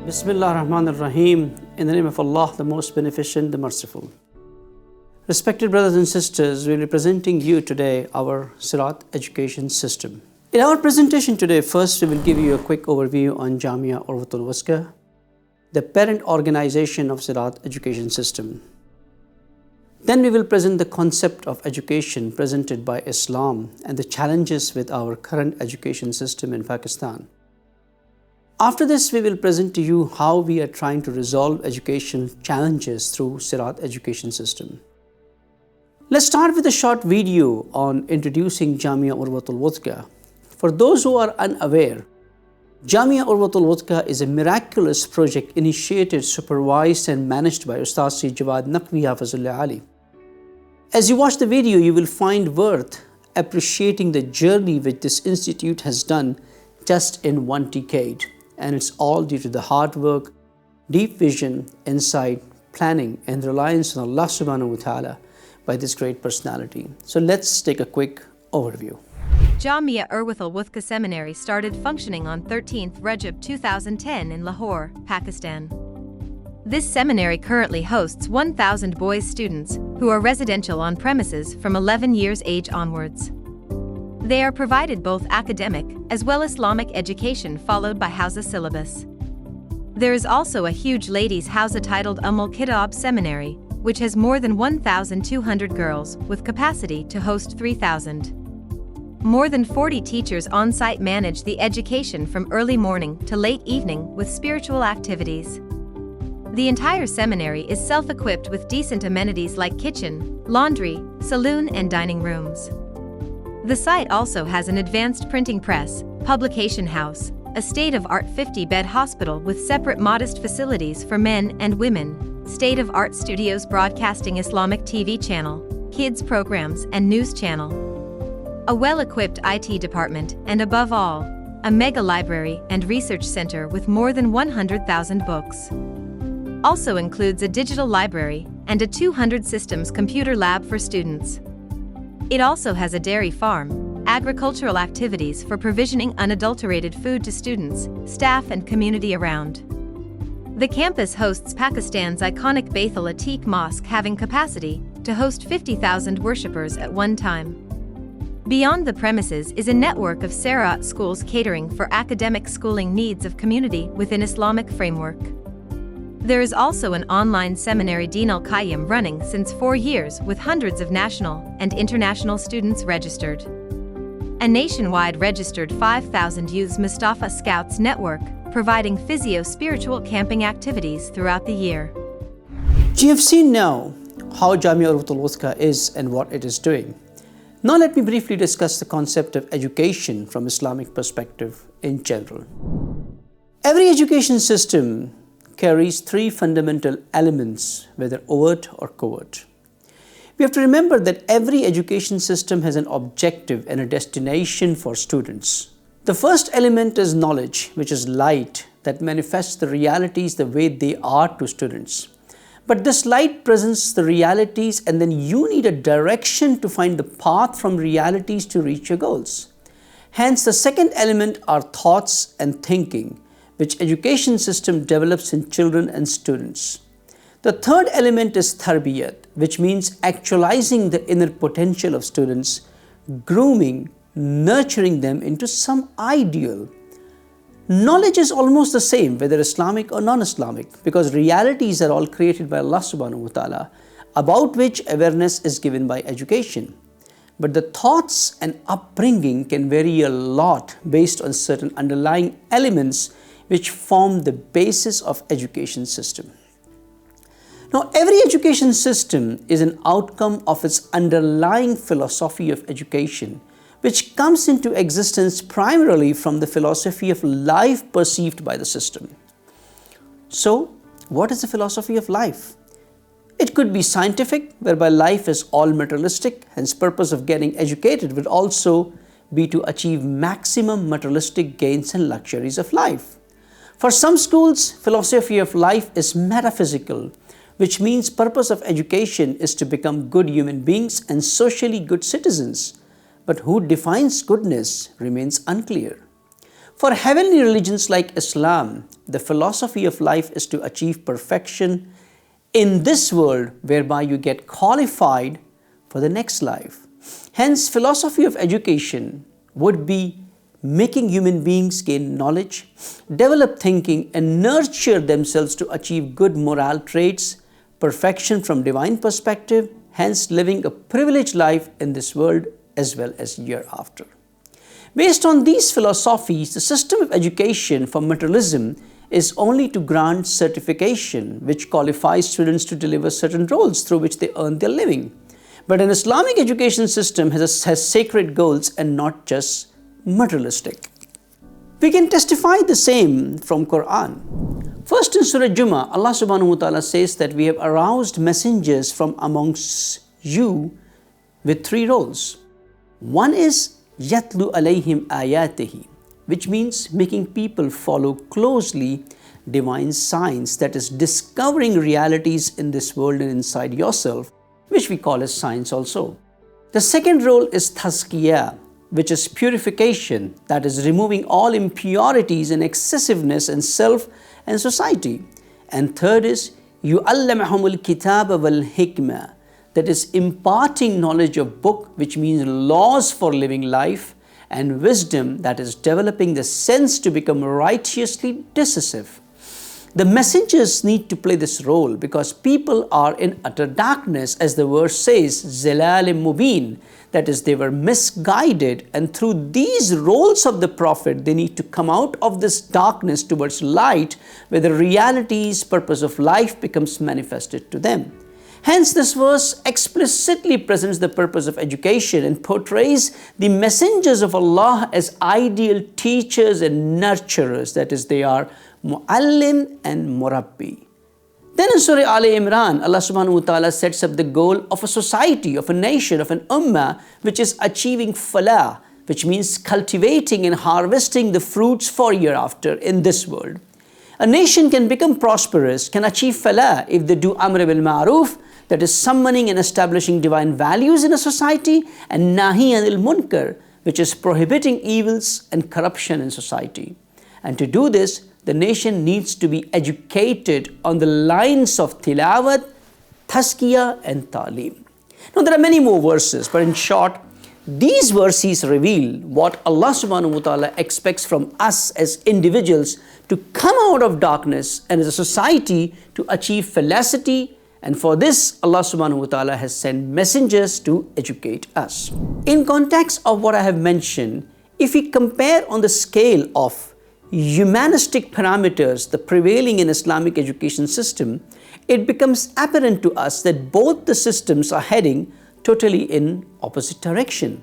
Bismillah ar-Rahman ar-Rahim. In the name of Allah, the most beneficent, the merciful. Respected brothers and sisters, we will be presenting you today our Seraat education system. In our presentation today, first we will give you a quick overview on Jamea Orwatul Wuthqa, the parent organization of Seraat education system. Then we will present the concept of education presented by Islam and the challenges with our current education system in Pakistan. After this, we will present to you how we are trying to resolve education challenges through Seraat education system. Let's start with a short video on introducing Jamea Orwatul Wuthqa. For those who are unaware, Jamea Orwatul Wuthqa is a miraculous project initiated, supervised and managed by Ustaz Jawad Naqvi Hafizullah Ali. As you watch the video, you will find worth appreciating the journey which this institute has done just in one decade. And it's all due to the hard work, deep vision, insight, planning and reliance on Allah subhanahu wa ta'ala by this great personality. So let's take a quick overview. Jamea Orwatul Wuthqa Seminary started functioning on 13th Rajab 2010 in Lahore, Pakistan. This seminary currently hosts 1,000 boys students who are residential on premises from 11 years age onwards. They are provided both academic as well as Islamic education followed by Hausa syllabus. There is also a huge ladies' Hausa titled Kitab Seminary, which has more than 1,200 girls with capacity to host 3,000. More than 40 teachers on site manage the education from early morning to late evening with spiritual activities. The entire seminary is self-equipped with decent amenities like kitchen, laundry, saloon and dining rooms. The site also has an advanced printing press, publication house, a state-of-art 50-bed hospital with separate modest facilities for men and women, state-of-art studios broadcasting Islamic TV channel, kids programs and news channel, a well-equipped IT department and above all, a mega library and research center with more than 100,000 books. Also includes a digital library and a 200 systems computer lab for students. It also has a dairy farm, agricultural activities for provisioning unadulterated food to students, staff and community around. The campus hosts Pakistan's iconic Bait al-Atiq Mosque, having capacity to host 50,000 worshippers at one time. Beyond the premises is a network of Seraat schools catering for academic schooling needs of community within Islamic framework. There is also an online seminary Deen al-Qayyim running since 4 years with hundreds of national and international students registered. A nationwide registered 5,000 youths Mustafa Scouts network, providing physio-spiritual camping activities throughout the year. You have seen now how Jamea Orwatul Wuthqa is and what it is doing. Now let me briefly discuss the concept of education from Islamic perspective in general. Every education system carries three fundamental elements, whether overt or covert. We have to remember that every education system has an objective and a destination for students. The first element is knowledge, which is light that manifests the realities the way they are to students. But this light presents the realities and then you need a direction to find the path from realities to reach your goals. Hence, the second element are thoughts and thinking, which education system develops in children and students. The third element is tarbiyat, which means actualizing the inner potential of students, grooming, nurturing them into some ideal. Knowledge is almost the same, whether Islamic or non-Islamic, because realities are all created by Allah subhanahu wa ta'ala, about which awareness is given by education. But the thoughts and upbringing can vary a lot based on certain underlying elements which form the basis of education system. Now, every education system is an outcome of its underlying philosophy of education, which comes into existence primarily from the philosophy of life perceived by the system. So, what is the philosophy of life? It could be scientific, whereby life is all materialistic, hence purpose of getting educated would also be to achieve maximum materialistic gains and luxuries of life. For some schools, philosophy of life is metaphysical, which means purpose of education is to become good human beings and socially good citizens. But who defines goodness remains unclear. For heavenly religions like Islam, the philosophy of life is to achieve perfection in this world, whereby you get qualified for the next life. Hence, philosophy of education would be making human beings gain knowledge, develop thinking, and nurture themselves to achieve good moral traits, perfection from divine perspective, hence living a privileged life in this world as well as hereafter. Based on these philosophies, the system of education for materialism is only to grant certification, which qualifies students to deliver certain roles through which they earn their living. But an Islamic education system has sacred goals and not just materialistic. We can testify the same from Quran. First in Surah Jamea, Allah subhanahu wa ta'ala says that we have aroused messengers from amongst you with three roles. One is Yatlu alayhim ayatihi, which means making people follow closely divine science, that is discovering realities in this world and inside yourself, which we call as science also. The second role is Tazkiyah, which is purification, that is removing all impurities and excessiveness in self and society. And third is Yu'allamahumul kitaba wal hikmah, that is imparting knowledge of book, which means laws for living life, and wisdom, that is developing the sense to become righteously decisive. The messengers need to play this role because people are in utter darkness, as the verse says, Zalalim Mubin, that is, they were misguided, and through these roles of the Prophet, they need to come out of this darkness towards light, where the realities, purpose of life becomes manifested to them. Hence, this verse explicitly presents the purpose of education and portrays the messengers of Allah as ideal teachers and nurturers, that is, they are Mu'allim and Murabbi. Then in Surah Ali Imran, Allah subhanahu wa ta'ala sets up the goal of a society, of a nation, of an ummah, which is achieving falah, which means cultivating and harvesting the fruits for hereafter in this world. A nation can become prosperous, can achieve falah if they do Amr bil Ma'ruf, that is summoning and establishing divine values in a society, and Nahi anil Munkar, which is prohibiting evils and corruption in society. And to do this, the nation needs to be educated on the lines of tilawat, tazkiyah and ta'lim. Now there are many more verses, but in short, these verses reveal what Allah subhanahu wa ta'ala expects from us as individuals to come out of darkness and as a society to achieve felicity. And for this, Allah subhanahu wa ta'ala has sent messengers to educate us. In context of what I have mentioned, if we compare on the scale of humanistic parameters the prevailing in Islamic education system, it becomes apparent to us that both the systems are heading totally in opposite direction.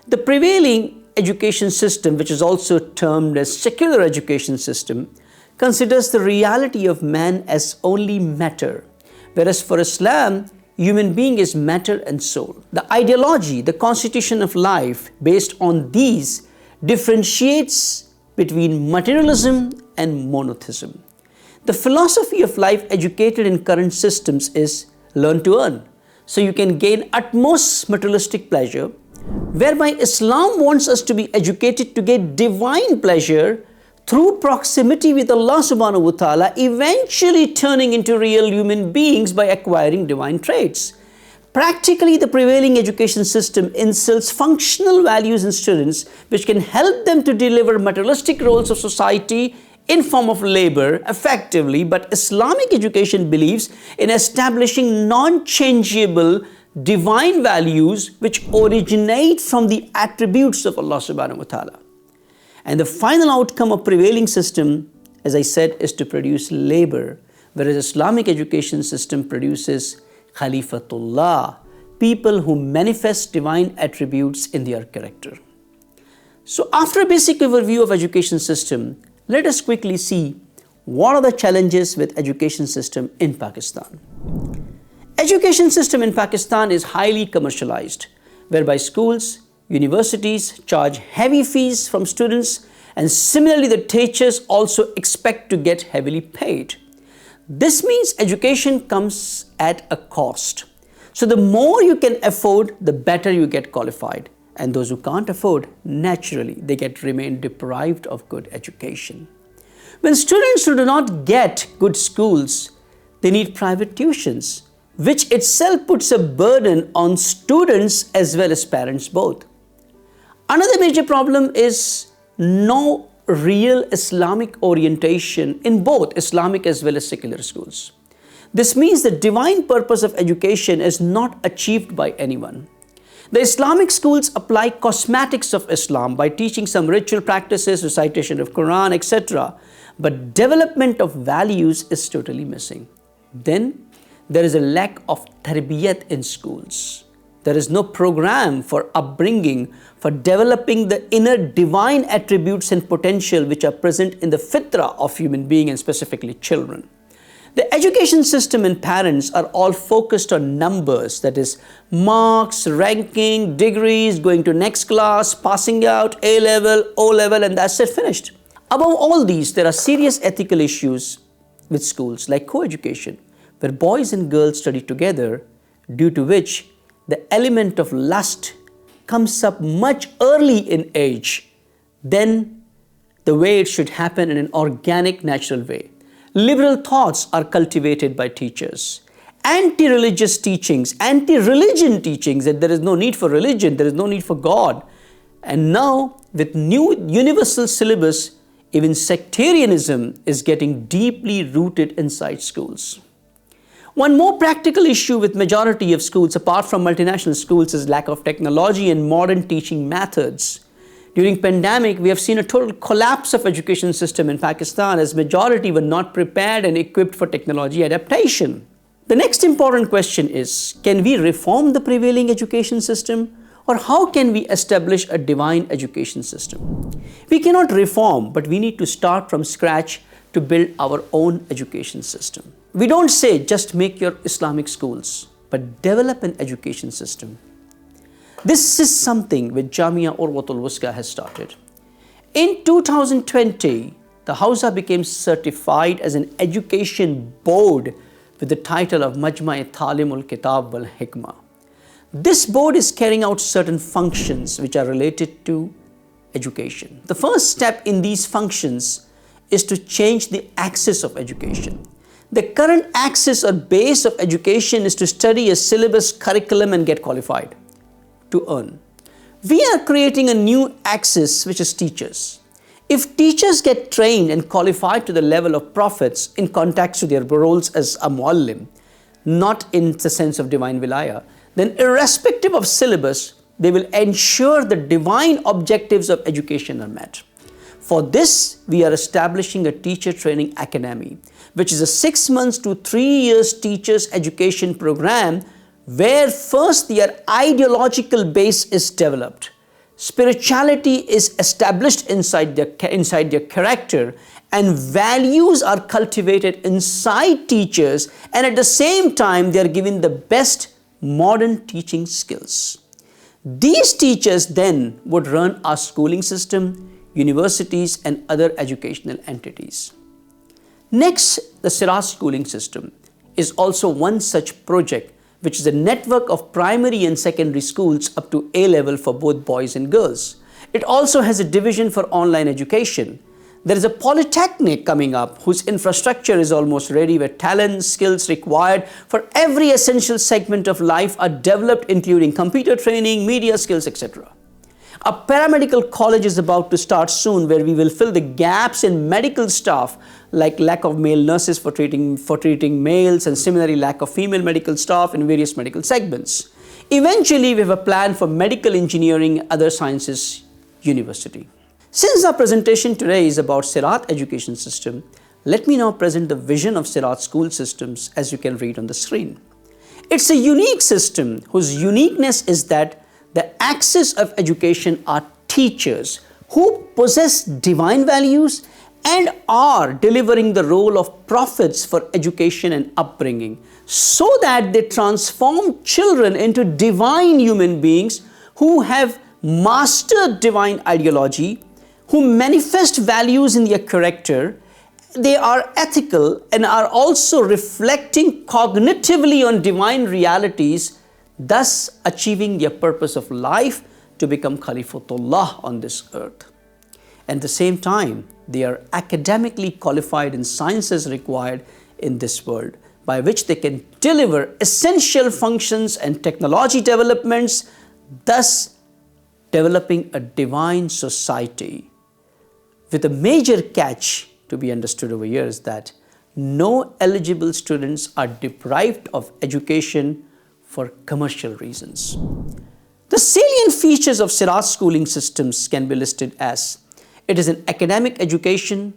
The prevailing education system, which is also termed as secular education system, considers the reality of man as only matter, whereas for Islam, human being is matter and soul. The ideology, the constitution of life based on these differentiates between materialism and monotheism. The philosophy of life educated in current systems is learn to earn, so you can gain utmost materialistic pleasure, whereby Islam wants us to be educated to get divine pleasure through proximity with Allah subhanahu wa ta'ala, eventually turning into real human beings by acquiring divine traits. Practically, the prevailing education system instills functional values in students which can help them to deliver materialistic roles of society in form of labor effectively, but Islamic education believes in establishing non-changeable divine values which originate from the attributes of Allah subhanahu wa ta'ala. And the final outcome of prevailing system, as I said, is to produce labor, whereas Islamic education system produces Khalifatullah, people who manifest divine attributes in their character. So after a basic overview of education system, let us quickly see what are the challenges with education system in Pakistan. Education system in Pakistan is highly commercialized, whereby schools, universities charge heavy fees from students, and similarly the teachers also expect to get heavily paid. This means education comes at a cost. So the more you can afford, the better you get qualified. And those who can't afford, naturally, they remain deprived of good education. When students who do not get good schools, they need private tuitions, which itself puts a burden on students as well as parents both. Another major problem is no real Islamic orientation in both Islamic as well as secular schools. This means the divine purpose of education is not achieved by anyone. The Islamic schools apply cosmetics of Islam by teaching some ritual practices, recitation of Quran, etc. But development of values is totally missing. Then there is a lack of tarbiyat in schools. There is no program for upbringing, for developing the inner divine attributes and potential which are present in the fitrah of human being and specifically children. The education system and parents are all focused on numbers, that is marks, ranking, degrees, going to next class, passing out, A-level, O-level, and that's it, finished. Above all these, there are serious ethical issues with schools like co-education, where boys and girls study together, due to which the element of lust comes up much early in age than the way it should happen in an organic, natural way. Liberal thoughts are cultivated by teachers. Anti-religious teachings, anti-religion teachings, that there is no need for religion, there is no need for God. And now, with new universal syllabus, even sectarianism is getting deeply rooted inside schools. One more practical issue with majority of schools, apart from multinational schools, is lack of technology and modern teaching methods. During pandemic, we have seen a total collapse of education system in Pakistan as majority were not prepared and equipped for technology adaptation. The next important question is, can we reform the prevailing education system, or how can we establish a divine education system? We cannot reform, but we need to start from scratch to build our own education system. We don't say just make your Islamic schools, but develop an education system. This is something which Jamea Orwatul Wuthqa has started. In 2020, the Hausa became certified as an education board with the title of Majma Talimul Kitab wal Hikmah. This board is carrying out certain functions which are related to education. The first step in these functions is to change the axis of education. The current axis or base of education is to study a syllabus, curriculum and get qualified to earn. We are creating a new axis, which is teachers. If teachers get trained and qualified to the level of prophets in context to their roles as a muallim, not in the sense of divine wilaya, then irrespective of syllabus, they will ensure the divine objectives of education are met. For this, we are establishing a teacher training academy, which is a 6 months to 3 years teachers education program, where first their ideological base is developed. Spirituality is established inside their character, and values are cultivated inside teachers, and at the same time they are given the best modern teaching skills. These teachers then would run our schooling system, universities and other educational entities. Next, the Seraat schooling system is also one such project, which is a network of primary and secondary schools up to A-level for both boys and girls. It also has a division for online education. There is a polytechnic coming up whose infrastructure is almost ready, where talent, skills required for every essential segment of life are developed, including computer training, media skills, etc. A paramedical college is about to start soon, where we will fill the gaps in medical staff, like lack of male nurses for treating males, and similarly lack of female medical staff in various medical segments. Eventually, we have a plan for medical engineering and other sciences university. Since our presentation today is about Seraat education system, let me now present the vision of Seraat school systems, as you can read on the screen. It's a unique system whose uniqueness is that the axis of education are teachers who possess divine values and are delivering the role of prophets for education and upbringing, so that they transform children into divine human beings who have mastered divine ideology, who manifest values in their character. They are ethical and are also reflecting cognitively on divine realities, thus achieving their purpose of life to become Khalifatullah on this earth. At the same time, they are academically qualified in sciences required in this world, by which they can deliver essential functions and technology developments, thus developing a divine society. With a major catch to be understood over here is that no eligible students are deprived of education for commercial reasons. The salient features of Seraat schooling systems can be listed as: it is an academic education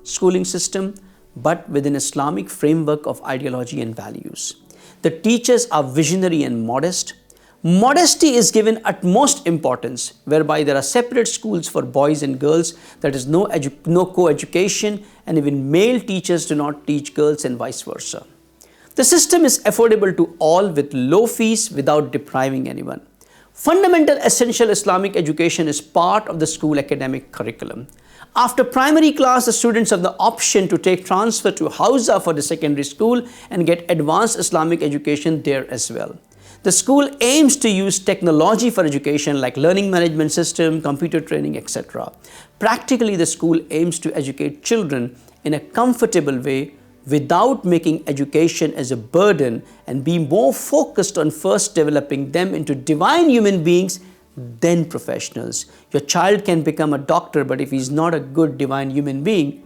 schooling system, but within Islamic framework of ideology and values. The teachers are visionary and modest. Modesty is given utmost importance, whereby there are separate schools for boys and girls, that is no co-education, and even male teachers do not teach girls and vice versa. The system is affordable to all with low fees without depriving anyone. Fundamental essential Islamic education is part of the school academic curriculum. After primary class, the students have the option to take transfer to Hausa for the secondary school and get advanced Islamic education there as well. The school aims to use technology for education like learning management system, computer training, etc. Practically, the school aims to educate children in a comfortable way without making education as a burden, and be more focused on first developing them into divine human beings, then professionals. Your child can become a doctor, but if he's not a good divine human being,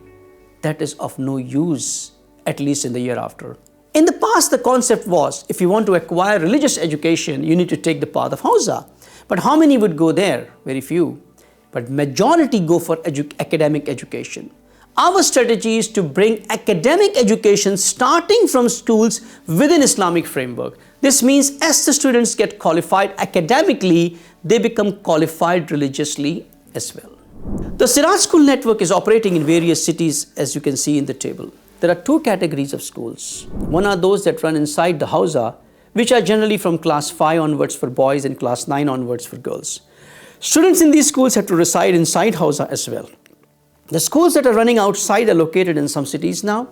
that is of no use, at least in the year after. In the past, the concept was, if you want to acquire religious education, you need to take the path of Hausa. But how many would go there? Very few. But majority go for academic education. Our strategy is to bring academic education starting from schools within Islamic framework. This means as the students get qualified academically, they become qualified religiously as well. The Seraat school network is operating in various cities, as you can see in the table. There are two categories of schools. One are those that run inside the Hausa, which are generally from class 5 onwards for boys and class 9 onwards for girls. Students in these schools have to reside inside Hausa as well. The schools that are running outside are located in some cities now.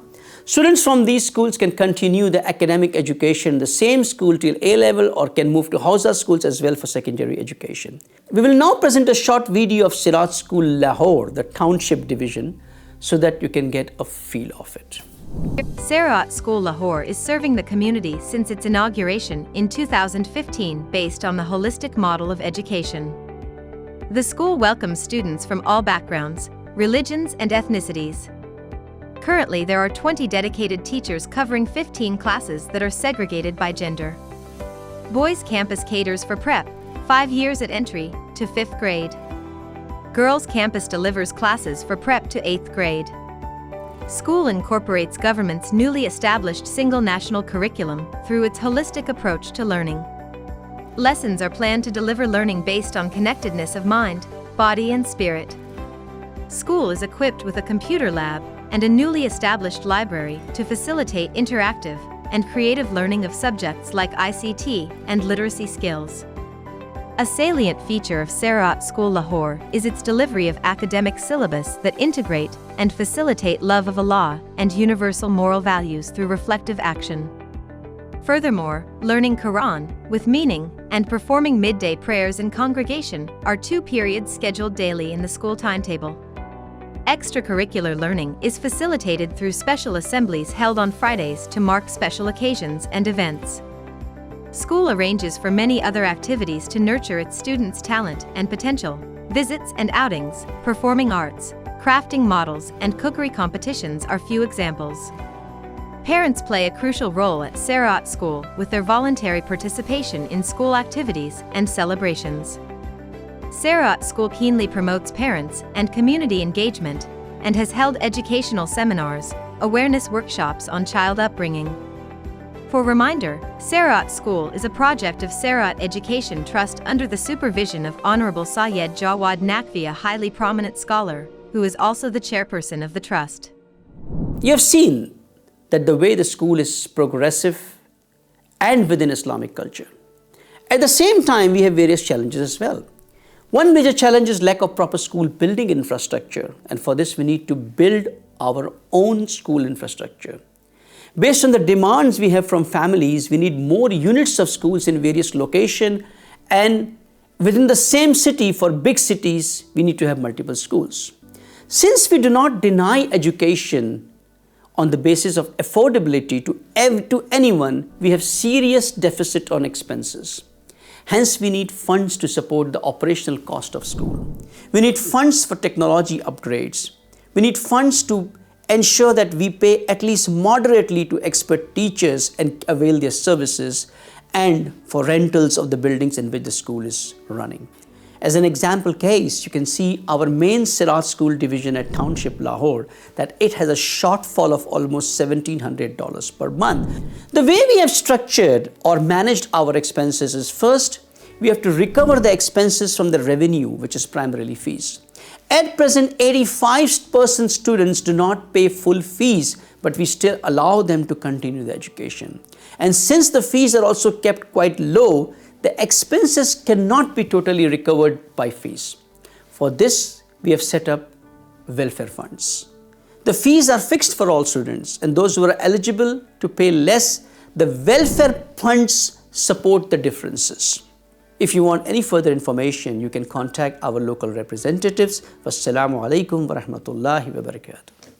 Students from these schools can continue the academic education in the same school till A level, or can move to Hausa schools as well for secondary education. We will now present a short video of Seraat School Lahore, the township division, so that you can get a feel of it. Seraat School Lahore is serving the community since its inauguration in 2015 based on the holistic model of education. The school welcomes students from all backgrounds, religions and ethnicities. Currently, there are 20 dedicated teachers covering 15 classes that are segregated by gender. Boys campus caters for prep, 5 years at entry, to 5th grade. Girls campus delivers classes for prep to 8th grade. School incorporates government's newly established single national curriculum through its holistic approach to learning. Lessons are planned to deliver learning based on connectedness of mind, body and spirit. School is equipped with a computer lab and a newly established library to facilitate interactive and creative learning of subjects like ICT and literacy skills. A salient feature of Seraat School Lahore is its delivery of academic syllabus that integrate and facilitate love of Allah and universal moral values through reflective action. Furthermore, learning Quran with meaning and performing midday prayers in congregation are 2 periods scheduled daily in the school timetable. Extracurricular learning is facilitated through special assemblies held on Fridays to mark special occasions and events. School arranges for many other activities to nurture its students' talent and potential. Visits and outings, performing arts, crafting models, and cookery competitions are few examples. Parents play a crucial role at Seraat School with their voluntary participation in school activities and celebrations. Seraat School keenly promotes parents and community engagement and has held educational seminars, awareness workshops on child upbringing. For reminder, Seraat School is a project of Seraat Education Trust under the supervision of Honorable Syed Jawad Naqvi, a highly prominent scholar, who is also the chairperson of the trust. You have seen that the way the school is progressive and within Islamic culture. At the same time, we have various challenges as well. One major challenge is lack of proper school building infrastructure, and for this we need to build our own school infrastructure. Based on the demands we have from families, we need more units of schools in various locations, and within the same city, for big cities, we need to have multiple schools. Since we do not deny education on the basis of affordability to anyone, we have serious deficit on expenses. Hence, we need funds to support the operational cost of school. We need funds for technology upgrades. We need funds to ensure that we pay at least moderately to expert teachers and avail their services, and for rentals of the buildings in which the school is running. As an example case, you can see our main Seraat school division at Township Lahore, that it has a shortfall of almost $1,700 per month. The way we have structured or managed our expenses is, first, we have to recover the expenses from the revenue, which is primarily fees. At present, 85% students do not pay full fees, but we still allow them to continue the education. And since the fees are also kept quite low, the expenses cannot be totally recovered by fees. For this, we have set up welfare funds. The fees are fixed for all students, and those who are eligible to pay less, the welfare funds support the differences. If you want any further information, you can contact our local representatives. Wassalamu alaikum wa rahmatullahi wa barakatuh.